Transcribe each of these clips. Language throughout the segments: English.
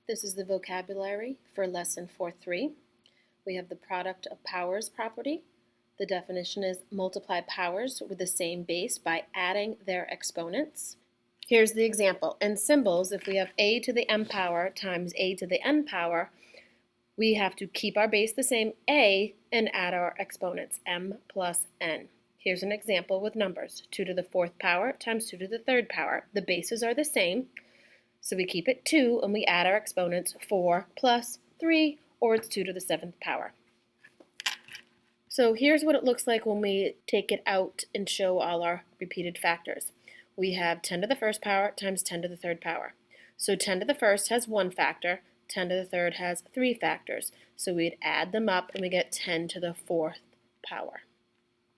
This is the vocabulary for lesson 4.3. We have the product of powers property. The definition is multiply powers with the same base by adding their exponents. Here's the example. In symbols, if we have a to the m power times a to the n power, we have to keep our base the same, a, and add our exponents, m plus n. Here's an example with numbers. 2 to the 4th power times 2 to the 3rd power. The bases are the same, so we keep it 2 and we add our exponents 4 plus 3, or it's 2 to the 7th power. So here's what it looks like when we take it out and show all our repeated factors. We have 10 to the 1st power times 10 to the 3rd power. So 10 to the 1st has 1 factor, 10 to the 3rd has 3 factors. So we'd add them up and we get 10 to the 4th power.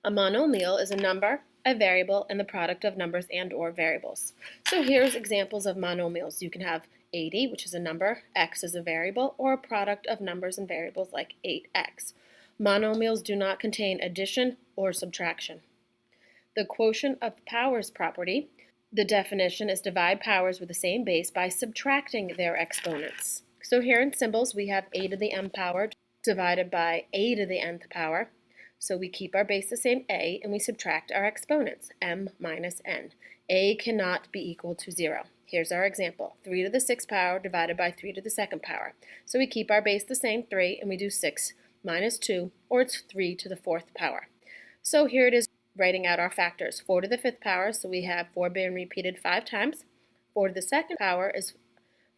A monomial is a number, a variable, and the product of numbers and or variables. So here's examples of monomials. You can have 80, which is a number, x is a variable, or a product of numbers and variables like 8x. Monomials do not contain addition or subtraction. The quotient of powers property, the definition is divide powers with the same base by subtracting their exponents. So here in symbols we have a to the m power divided by a to the nth power. So we keep our base the same, a, and we subtract our exponents, m minus n. A cannot be equal to 0. Here's our example, 3 to the 6th power divided by 3 to the 2nd power. So we keep our base the same, 3, and we do 6 minus 2, or it's 3 to the 4th power. So here it is writing out our factors. 4 to the 5th power, so we have 4 being repeated 5 times. 4 to the 2nd power is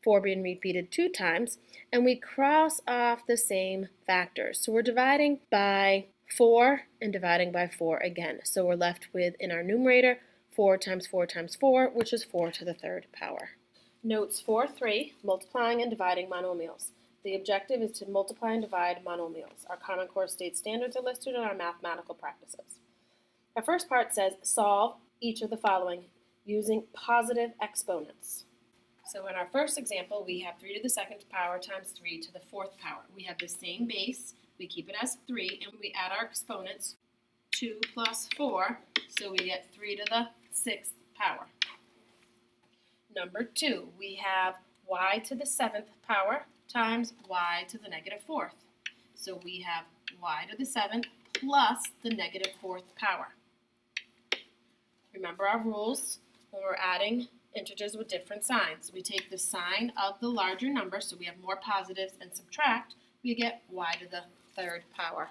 4 being repeated 2 times, and we cross off the same factors. So we're dividing by 4 and dividing by 4 again. So we're left with, in our numerator, 4 times 4 times 4, which is 4 to the 3rd power. Notes 4.3, multiplying and dividing monomials. The objective is to multiply and divide monomials. Our Common Core state standards are listed in our mathematical practices. Our first part says, solve each of the following using positive exponents. So in our first example, we have 3 to the 2nd power times 3 to the 4th power. We have the same base. We keep it as 3, and we add our exponents, 2 plus 4, so we get 3 to the 6th power. Number 2, we have y to the 7th power times y to the negative 4th. So we have y to the 7th plus the negative 4th power. Remember our rules when we're adding integers with different signs. We take the sign of the larger number, so we have more positives, and subtract, we get y to the 3rd power.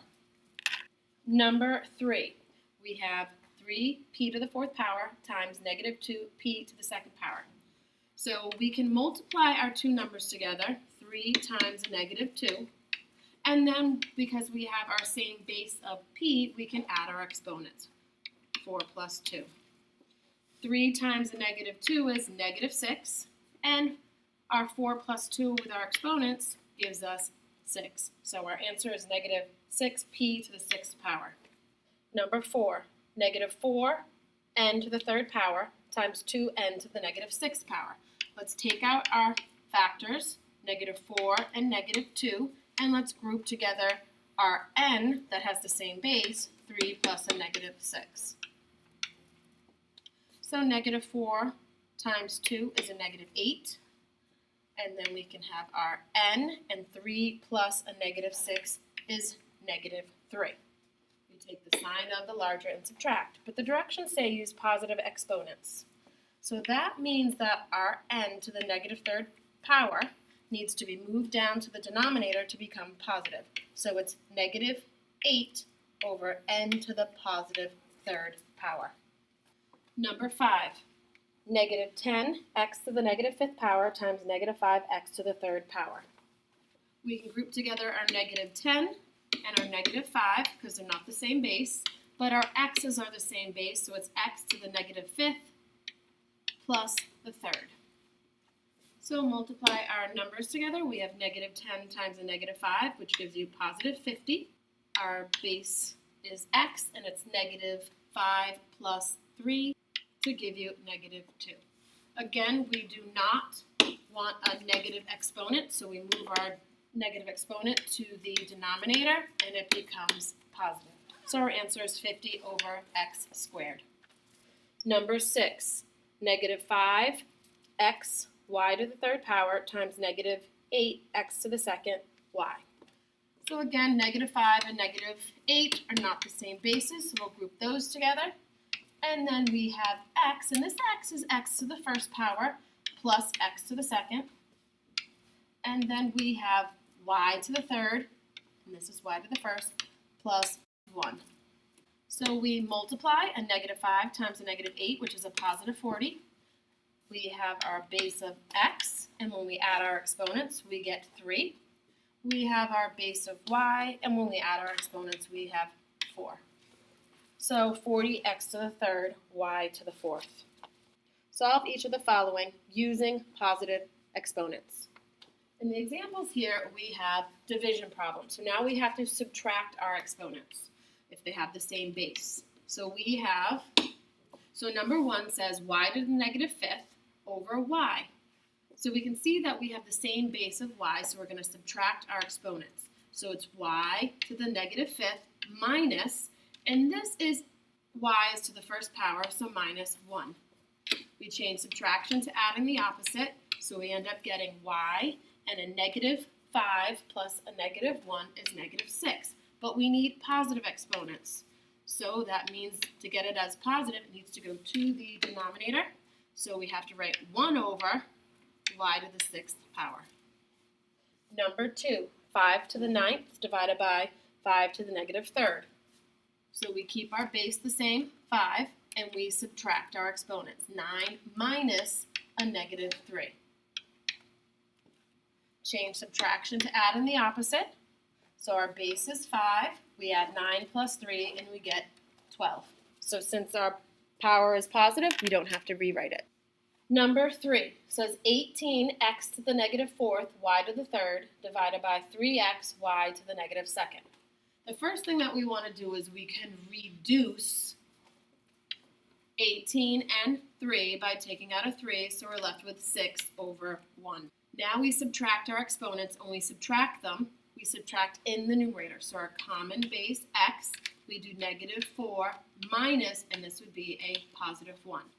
Number 3, we have 3p to the 4th power times negative 2p to the 2nd power. So we can multiply our two numbers together, 3 times negative 2, and then because we have our same base of p, we can add our exponents, 4 plus 2. 3 times a negative 2 is negative 6, and our 4 plus 2 with our exponents gives us 6. So our answer is negative 6p to the 6th power. Number 4, negative 4n to the 3rd power times 2n to the negative 6th power. Let's take out our factors, negative 4 and negative 2, and let's group together our n that has the same base, 3 plus a negative 6. So negative 4 times 2 is a negative 8. And then we can have our n, and 3 plus a negative 6 is negative 3. We take the sign of the larger and subtract. But the directions say use positive exponents. So that means that our n to the negative 3rd power needs to be moved down to the denominator to become positive. So it's negative 8 over n to the positive 3rd power. Number 5. Negative 10x to the negative 5th power times negative 5x to the 3rd power. We can group together our negative 10 and our negative 5 because they're not the same base, but our x's are the same base, so it's x to the negative 5th plus the 3rd. So multiply our numbers together. We have negative 10 times a negative 5, which gives you positive 50. Our base is x, and it's negative 5 plus 3. To give you negative 2. Again, we do not want a negative exponent, so we move our negative exponent to the denominator, and it becomes positive. So our answer is 50 over x squared. Number 6, negative 5x y to the 3rd power times negative 8x to the second y. So again, -5 and -8 are not the same bases, so we'll group those together. And then we have x, and this x is x to the first power plus x to the second. And then we have y to the third, and this is y to the first, plus 1. So we multiply a -5 times a -8, which is a positive 40. We have our base of x, and when we add our exponents, we get 3. We have our base of y, and when we add our exponents, we have 4. So 40x to the third, y to the fourth. Solve each of the following using positive exponents. In the examples here, we have division problems. So now we have to subtract our exponents if they have the same base. So number 1 says y to the -5th over y. So we can see that we have the same base of y, so we're going to subtract our exponents. So it's y to the -5th minus, and this is y is to the first power, so -1. We change subtraction to adding the opposite, so we end up getting y, and a -5 plus a -1 is -6. But we need positive exponents. So that means to get it as positive, it needs to go to the denominator. So we have to write 1 over y to the 6th power. Number 2, 5 to the 9th divided by 5 to the -3rd. So we keep our base the same, 5, and we subtract our exponents. 9 minus a -3. Change subtraction to add in the opposite. So our base is 5, we add 9 plus 3, and we get 12. So since our power is positive, we don't have to rewrite it. Number 3 says 18x to the -4th, y to the 3rd, divided by 3x, y to the -2nd. The first thing that we want to do is we can reduce 18 and 3 by taking out a 3, so we're left with 6 over 1. Now we subtract our exponents, and we subtract them. We subtract in the numerator. So our common base, x, we do -4 minus, and this would be a +1.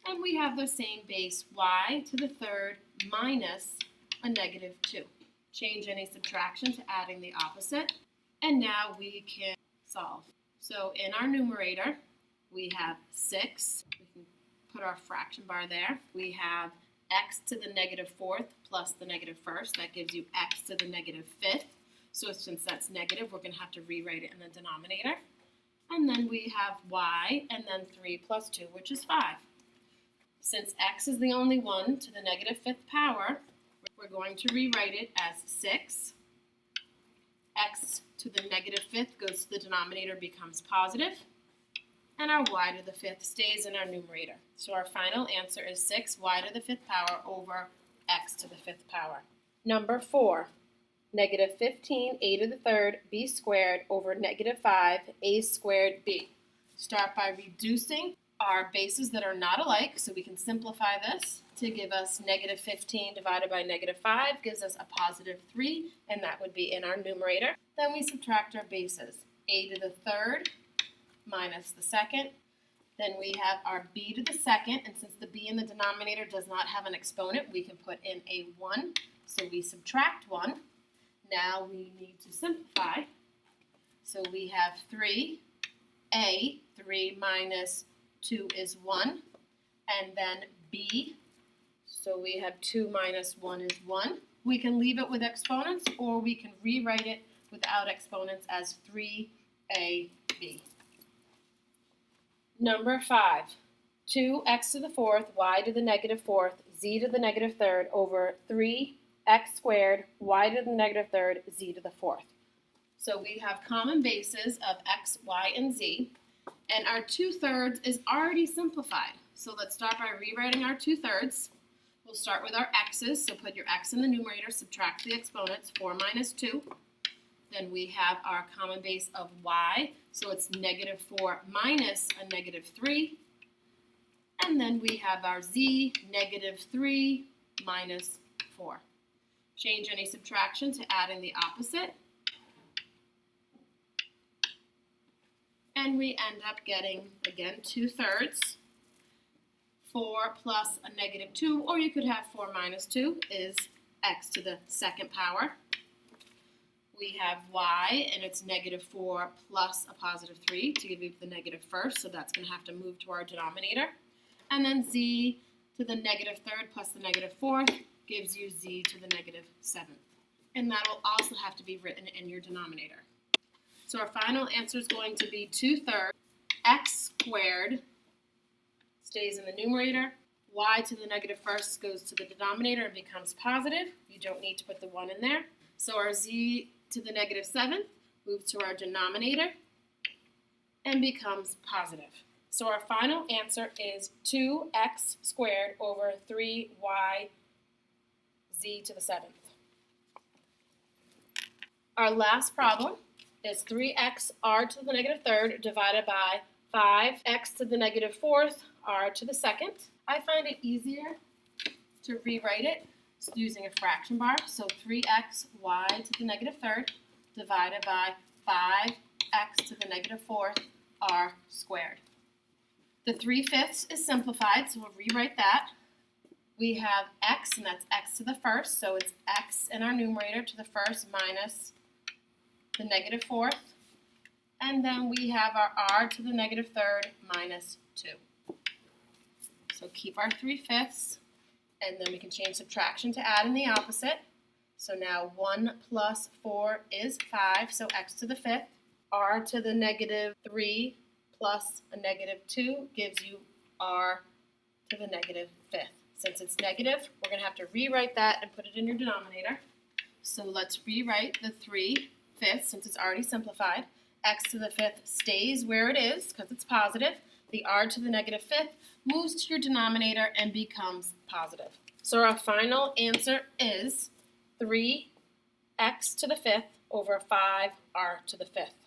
And we have the same base, y to the 3rd minus a -2. Change any subtraction to adding the opposite. And now we can solve. So in our numerator, we have 6. We can put our fraction bar there. We have x to the -4th plus the -1st. That gives you x to the -5th. So since that's negative, we're going to have to rewrite it in the denominator. And then we have y, and then 3 plus 2, which is 5. Since x is the only one to the -5th power, we're going to rewrite it as 6. X to the -5th goes to the denominator, becomes positive. And our y to the 5th stays in our numerator. So our final answer is 6 y to the 5th power over x to the 5th power. Number 4, -15 a to the 3rd b squared over -5 a squared b. Start by reducing our bases that are not alike, so we can simplify this to give us -15 divided by -5 gives us a +3, and that would be in our numerator. Then we subtract our bases, a to the 3rd minus the 2nd. Then we have our b to the 2nd, and since the b in the denominator does not have an exponent, we can put in a 1, so we subtract 1. Now we need to simplify. So we have 3a, 3 minus 2 is 1, and then b, so we have 2 minus 1 is 1. We can leave it with exponents, or we can rewrite it without exponents as 3ab. Number 5, 2x to the 4th, y to the -4th, z to the -3rd over 3x squared, y to the -3rd, z to the 4th. So we have common bases of x, y, and z, and our 2/3 is already simplified. So let's start by rewriting our 2/3. We'll start with our x's, so put your x in the numerator, subtract the exponents, 4 minus 2. Then we have our common base of y, so it's -4 minus a -3. And then we have our z, -3 minus 4. Change any subtraction to adding the opposite. And we end up getting, again, 2/3. 4 plus a -2, or you could have 4 minus 2 is x to the second power. We have y, and it's -4 plus a +3 to give you the negative first, so that's going to have to move to our denominator. And then z to the -3rd plus the -4th gives you z to the -7th. And that will also have to be written in your denominator. So our final answer is going to be 2/3 x squared stays in the numerator. Y to the -1st goes to the denominator and becomes positive. You don't need to put the 1 in there. So our z to the -7th moves to our denominator and becomes positive. So our final answer is 2x squared over 3y z to the 7th. Our last problem is 3x r to the -3rd divided by 5x to the -4th r to the 2nd. I find it easier to rewrite it using a fraction bar. So 3x y to the -3rd divided by 5x to the -4th r squared. The 3/5 is simplified, so we'll rewrite that. We have x, and that's x to the first, so it's x in our numerator to the first minus the -4th. And then we have our r to the -3rd minus 2. So keep our 3/5, and then we can change subtraction to add in the opposite. So now 1 plus 4 is 5, so x to the 5th. R to the -3 plus a -2 gives you r to the -5th. Since it's negative, we're going to have to rewrite that and put it in your denominator. So let's rewrite the 3/5 since it's already simplified. X to the 5th stays where it is because it's positive. The r to the -5th moves to your denominator and becomes positive. So our final answer is 3x to the 5th over 5r to the 5th.